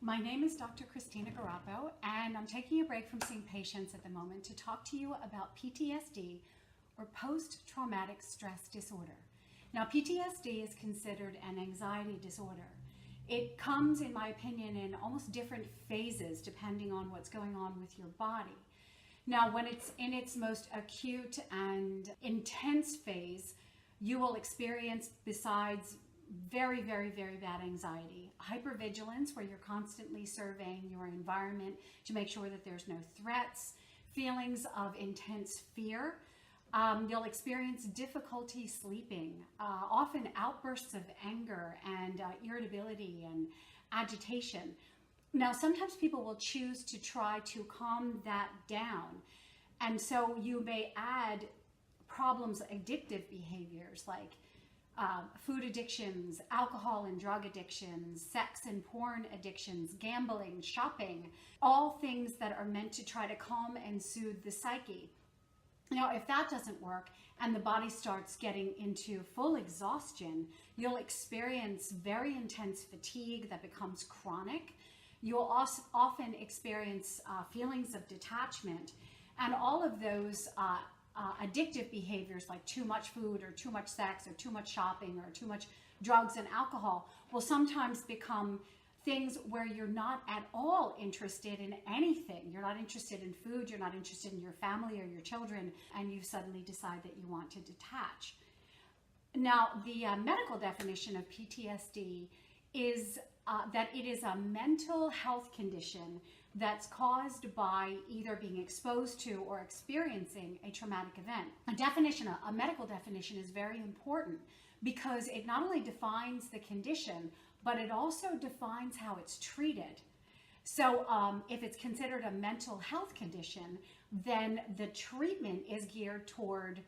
My name is Dr. Christina Garoppo, and I'm taking a break from seeing patients at the moment to talk to you about PTSD, or post-traumatic stress disorder. Now, PTSD is considered an anxiety disorder. It comes, in my opinion, in almost different phases depending on what's going on with your body. Now, when it's in its most acute and intense phase, you will experience, besides very, very, very bad anxiety, hypervigilance, where you're constantly surveying your environment to make sure that there's no threats, feelings of intense fear. You'll experience difficulty sleeping, often outbursts of anger and irritability and agitation. Now, sometimes people will choose to try to calm that down. And so you may add problems, addictive behaviors like food addictions, alcohol and drug addictions, sex and porn addictions, gambling, shopping, all things that are meant to try to calm and soothe the psyche. Now, if that doesn't work and the body starts getting into full exhaustion, you'll experience very intense fatigue that becomes chronic. You'll also often experience feelings of detachment, and all of those addictive behaviors like too much food or too much sex or too much shopping or too much drugs and alcohol will sometimes become things where you're not at all interested in anything. You're not interested in food, you're not interested in your family or your children, and you suddenly decide that you want to detach. Now, the medical definition of PTSD is that it is a mental health condition that's caused by either being exposed to or experiencing a traumatic event. A medical definition is very important because it not only defines the condition, but it also defines how it's treated. So if it's considered a mental health condition, then the treatment is geared toward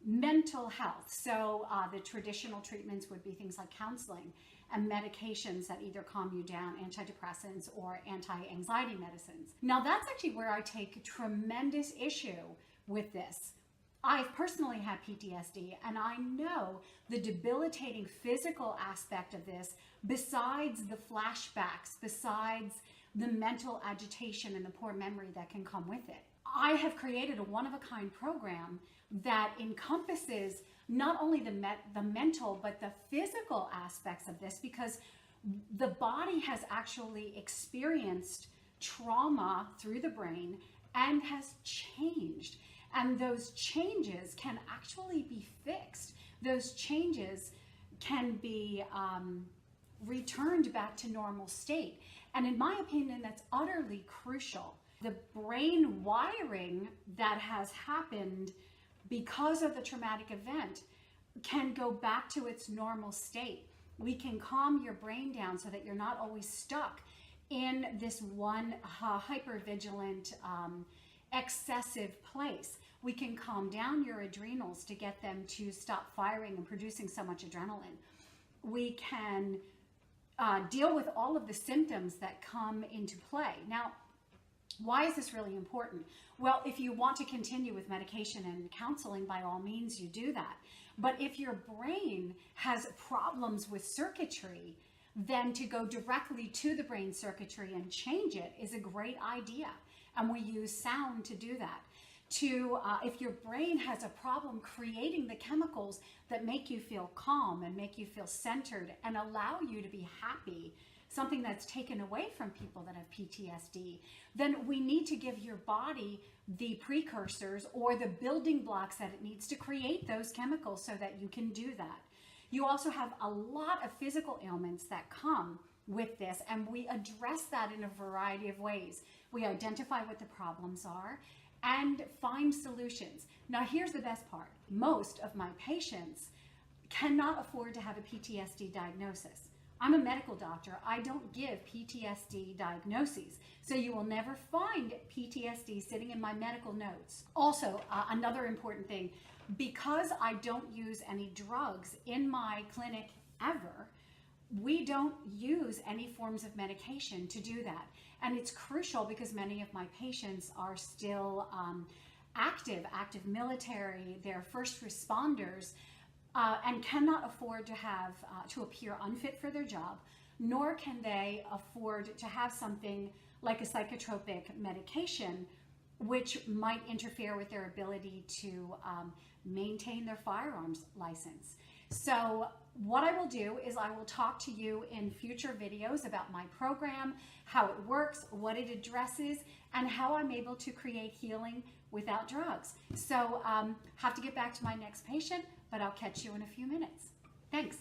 mental health. So the traditional treatments would be things like counseling and medications that either calm you down, antidepressants or anti-anxiety medicines. Now, that's actually where I take tremendous issue with this. I've personally had PTSD, and I know the debilitating physical aspect of this, besides the flashbacks, besides the mental agitation and the poor memory that can come with it. I have created a one-of-a-kind program that encompasses not only the mental, but the physical aspects of this, because the body has actually experienced trauma through the brain and has changed. And those changes can actually be fixed. Those changes can be returned back to normal state. And in my opinion, that's utterly crucial. The brain wiring that has happened because of the traumatic event can go back to its normal state. We can calm your brain down so that you're not always stuck in this one hypervigilant, excessive place. We can calm down your adrenals to get them to stop firing and producing so much adrenaline. We can deal with all of the symptoms that come into play. Now, why is this really important? Well, if you want to continue with medication and counseling, by all means, you do that. But if your brain has problems with circuitry, then to go directly to the brain circuitry and change it is a great idea. And we use sound to do that. If your brain has a problem creating the chemicals that make you feel calm and make you feel centered and allow you to be happy, something that's taken away from people that have PTSD, then we need to give your body the precursors or the building blocks that it needs to create those chemicals so that you can do that. You also have a lot of physical ailments that come with this, and we address that in a variety of ways. We identify what the problems are and find solutions. Now, here's the best part. Most of my patients cannot afford to have a PTSD diagnosis. I'm a medical doctor. I don't give PTSD diagnoses, so you will never find PTSD sitting in my medical notes. Also, another important thing, because I don't use any drugs in my clinic ever, we don't use any forms of medication to do that. And it's crucial because many of my patients are still active military, they're first responders. and cannot afford to have to appear unfit for their job, nor can they afford to have something like a psychotropic medication, which might interfere with their ability to maintain their firearms license. So what I will do is I will talk to you in future videos about my program, how it works, what it addresses, and how I'm able to create healing without drugs. So have to get back to my next patient, but I'll catch you in a few minutes. Thanks.